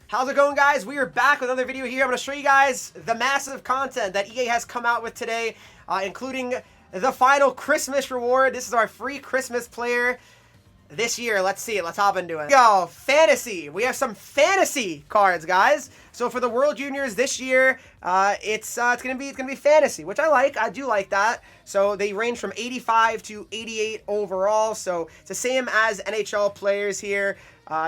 How's it going, guys? We are back with another video here. I'm going to show you guys the massive content that EA has come out with today, including the final Christmas reward. This is our free Christmas player this year. Let's see it. Let's hop into it. Go fantasy. We have some fantasy cards, guys. So for the World Juniors this year, it's gonna be fantasy, which I like. I do like that. So they range from 85 to 88 overall. So it's the same as NHL players here.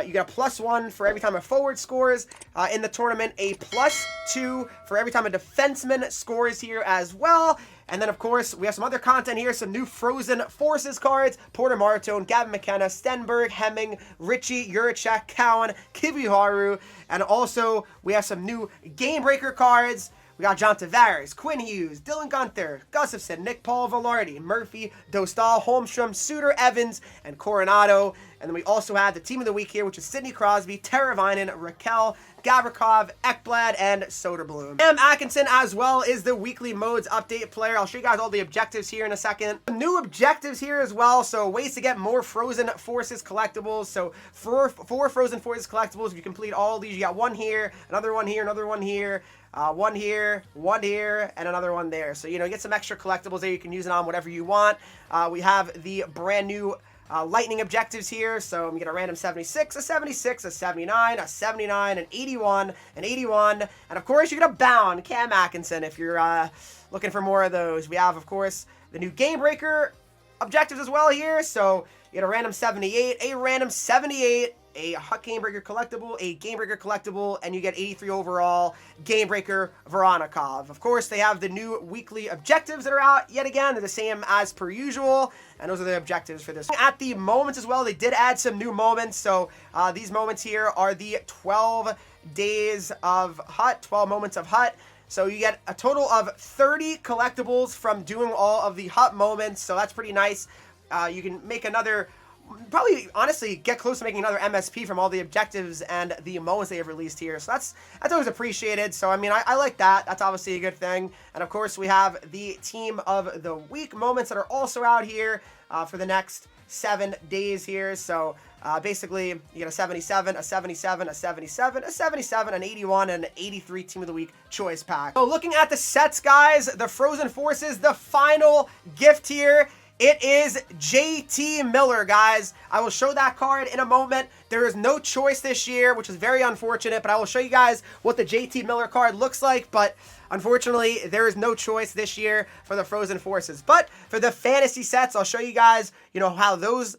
You get a +1 for every time a forward scores in the tournament, a +2 for every time a defenseman scores here as well. And then, of course, we have some other content here, some new Frozen Forces cards, Porter Martone, Gavin McKenna, Stenberg, Hemming, Richie, Juracek, Cowan, Kibiharu, and also we have some new Game Breaker cards. We got John Tavares, Quinn Hughes, Dylan Gunther, Gustafson, Nick Paul Velarde, Murphy, Dostal, Holmstrom, Suter, Evans, and Coronado. And then we also have the Team of the Week here, which is Sidney Crosby, Teravainen, Raquel, Gavrikov, Ekblad, and Soderblom. Cam Atkinson as well is the weekly modes update player. I'll show you guys all the objectives here in a second. New objectives here as well, so ways to get more Frozen Forces collectibles. So for Frozen Forces collectibles, if you complete all of these, you got one here, another one here, another one here, one here, and another one there. So, you know, get some extra collectibles there. You can use it on whatever you want. We have the brand new lightning objectives here. So I'm get a random 76, a 76, a 79, a 79, an 81, an 81, and of course you get a bound Cam Atkinson if you're looking for more of those. We have, of course, the new Game Breaker objectives as well here. So you get a random 78, a random 78, a Hut Game Breaker collectible, a Game Breaker collectible, and you get 83 overall Game Breaker Voronikov. Of course, they have the new weekly objectives that are out yet again. They're the same as per usual, and those are the objectives for this. At the moments as well, they did add some new moments. So these moments here are the 12 days of Hut, 12 moments of Hut. So you get a total of 30 collectibles from doing all of the Hut moments. So that's pretty nice. You can make another, probably honestly get close to making another MSP from all the objectives and the moments they have released here. So that's always appreciated. So I mean, I like that. That's obviously a good thing. And of course we have the Team of the Week moments that are also out here for the next 7 days here. So basically you get a 77, a 77, a 77, a 77, an 81, and an 83 Team of the Week choice pack. So looking at the sets, guys, the Frozen Forces, the final gift here, it is JT Miller, guys. I will show that card in a moment. There is no choice this year, which is very unfortunate, but I will show you guys what the JT Miller card looks like, but unfortunately, there is no choice this year for the Frozen Forces. But for the fantasy sets, I'll show you guys, you know, how those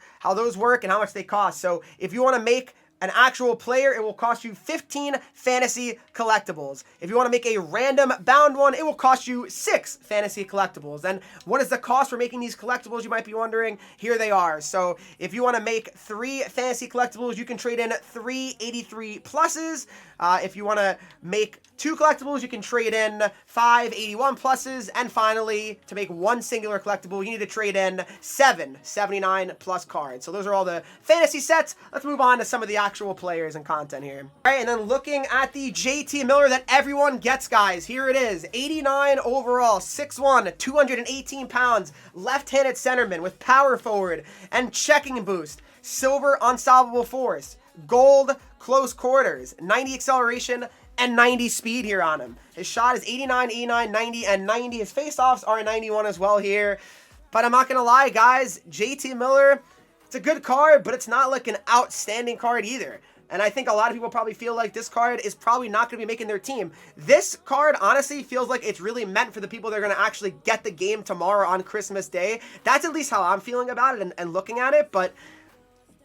work and how much they cost. So if you want to make an actual player, it will cost you 15 fantasy collectibles. If you want to make a random bound one, it will cost you 6 fantasy collectibles. And what is the cost for making these collectibles, you might be wondering? Here they are. So if you want to make 3 fantasy collectibles, you can trade in 3 83 pluses. If you want to make 2 collectibles, you can trade in 5 81 pluses. And finally, to make 1 singular collectible, you need to trade in 7 79 plus cards. So those are all the fantasy sets. Let's move on to some of the actual players and content here. All right, and then looking at the JT Miller that everyone gets, guys, here it is. 89 overall, 6'1", 218 pounds, left-handed centerman with power forward and checking boost, silver unstoppable force, gold close quarters, 90 acceleration, and 90 speed here on him. His shot is 89, 89, 90, and 90. His face-offs are 91 as well here. But I'm not going to lie, guys, JT Miller, it's a good card, but it's not like an outstanding card either. And I think a lot of people probably feel like this card is probably not going to be making their team. This card honestly feels like it's really meant for the people that are going to actually get the game tomorrow on Christmas Day. That's at least how I'm feeling about it and looking at it, but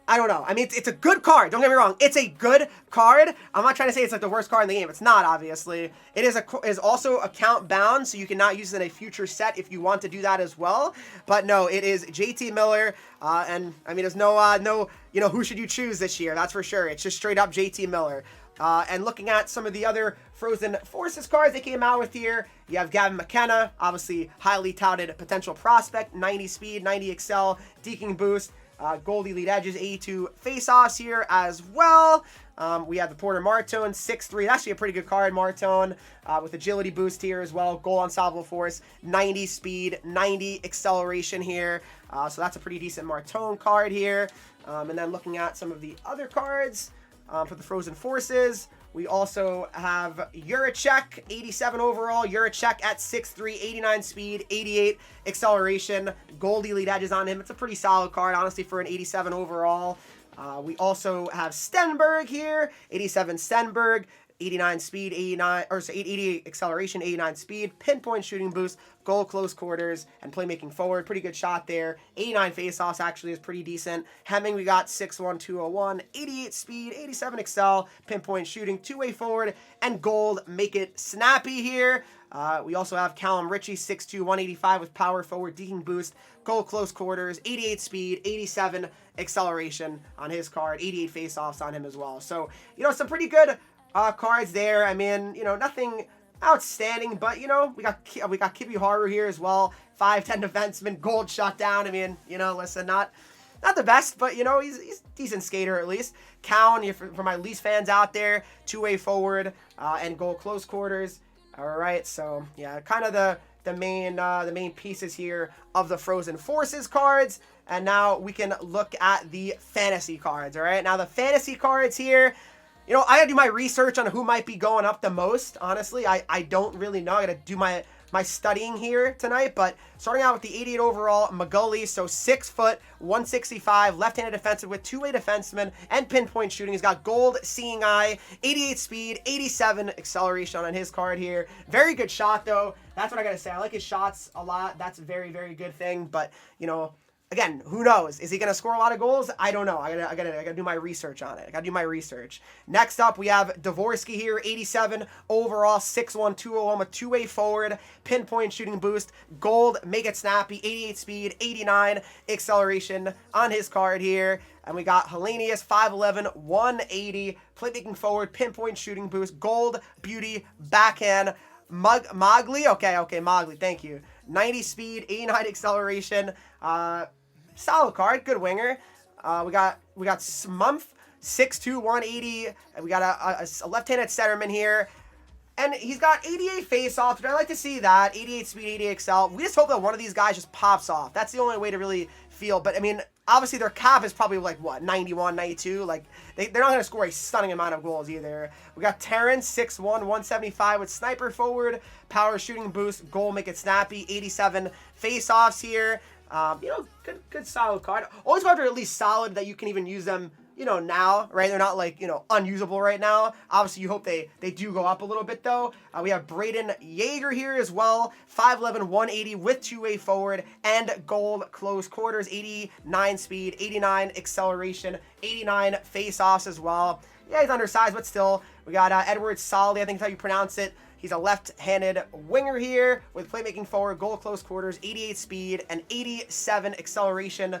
I don't know. I mean, it's a good card. Don't get me wrong. It's a good card. I'm not trying to say it's like the worst card in the game. It's not, obviously. It is also account bound, so you cannot use it in a future set if you want to do that as well. But no, it is JT Miller, and I mean, there's no, you know, who should you choose this year? That's for sure. It's just straight up JT Miller. And looking at some of the other Frozen Forces cards they came out with here, you have Gavin McKenna, obviously highly touted potential prospect, 90 speed, 90 excel, deking boost. Gold Elite Edges, 82 face-offs here as well. We have the Porter Martone, 6'3". Actually a pretty good card, Martone, with agility boost here as well. Goal unstoppable force, 90 speed, 90 acceleration here. So that's a pretty decent Martone card here. And then looking at some of the other cards, for the Frozen Forces. We also have Juracek, 87 overall. Juracek at 6'3", 89 speed, 88 acceleration. Gold elite edges on him. It's a pretty solid card, honestly, for an 87 overall. We also have Stenberg here, 87 Stenberg. 89 speed, 88 acceleration, 89 speed, pinpoint shooting boost, goal close quarters, and playmaking forward. Pretty good shot there. 89 faceoffs actually is pretty decent. Hemming, we got 6'1", 201, 88 speed, 87 excel, pinpoint shooting, two-way forward, and gold. Make it snappy here. We also have Callum Ritchie, 6'2", 185 with power forward, deking boost, goal close quarters, 88 speed, 87 acceleration on his card, 88 faceoffs on him as well. So, some pretty good cards there. I mean, nothing outstanding, but we got Kibi Haru here as well. 5'10" defenseman, gold shutdown. I mean, listen, not the best, but he's a decent skater at least. Cowan, for my Leafs fans out there, two-way forward and goal close quarters. All right, so yeah, kind of the main pieces here of the Frozen Forces cards. And now we can look at the fantasy cards. All right, now the fantasy cards here. I gotta do my research on who might be going up the most. Honestly, I don't really know. I gotta do my studying here tonight. But starting out with the 88 overall, Magully, so 6 foot, 165, left-handed defensive with two-way defenseman and pinpoint shooting. He's got gold, seeing eye, 88 speed, 87 acceleration on his card here. Very good shot though. That's what I gotta say. I like his shots a lot. That's a very, very good thing. But again, who knows? Is he going to score a lot of goals? I don't know. I gotta do my research on it. I gotta do my research. Next up, we have Dvorsky here, 87 overall, 6'1", 201 with two-way forward, pinpoint shooting boost, gold, make it snappy, 88 speed, 89 acceleration on his card here. And we got Hellenius, 5'11", 180, playmaking forward, pinpoint shooting boost, gold, beauty, backhand, Mogli. Okay, Mogli, thank you. 90 speed, 89 acceleration. Solid card, good winger. We got Smumph, 6'2", 180. And we got a left-handed centerman here. And he's got 88 face-offs, but I like to see that. 88 speed, 88 excel. We just hope that one of these guys just pops off. That's the only way to really feel. But, I mean, obviously their cap is probably like, what, 91, 92? Like, they're not going to score a stunning amount of goals either. We got Terrence, 6'1", 175 with sniper forward, power shooting boost, goal, make it snappy, 87 face-offs here. Good solid card. Always cards are at least solid that you can even use them, now, right? They're not like, unusable right now. Obviously, you hope they do go up a little bit, though. We have Braden Yeager here as well. 5'11", 180 with two-way forward and gold close quarters, 89 speed, 89 acceleration, 89 face-offs as well. Yeah, he's undersized, but still. We got Edward Solly, I think that's how you pronounce it. He's a left-handed winger here with playmaking forward, goal close quarters, 88 speed, and 87 acceleration.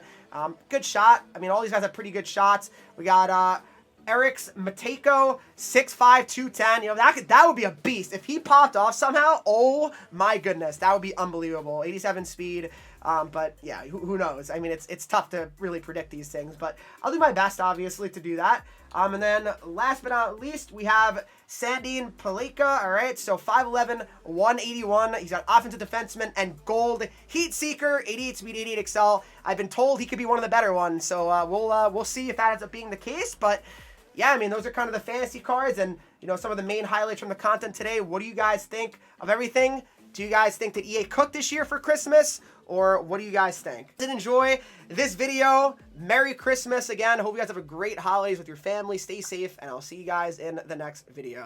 Good shot. I mean, all these guys have pretty good shots. We got Eric's Mateko, 6'5", 210. That would be a beast. If he popped off somehow, oh my goodness, that would be unbelievable. 87 speed. But yeah, who knows? I mean, it's tough to really predict these things, but I'll do my best, obviously, to do that. And then last but not least, we have Sandin Paleka. All right, so 5'11", 181. He's got offensive defenseman and gold heat seeker, 88 speed, 88 excel. I've been told he could be one of the better ones, so we'll see if that ends up being the case. But yeah, I mean, those are kind of the fantasy cards and some of the main highlights from the content today. What do you guys think of everything? Do you guys think that EA cooked this year for Christmas? Or what do you guys think? Did enjoy this video? Merry Christmas again. Hope you guys have a great holidays with your family. Stay safe, and I'll see you guys in the next video.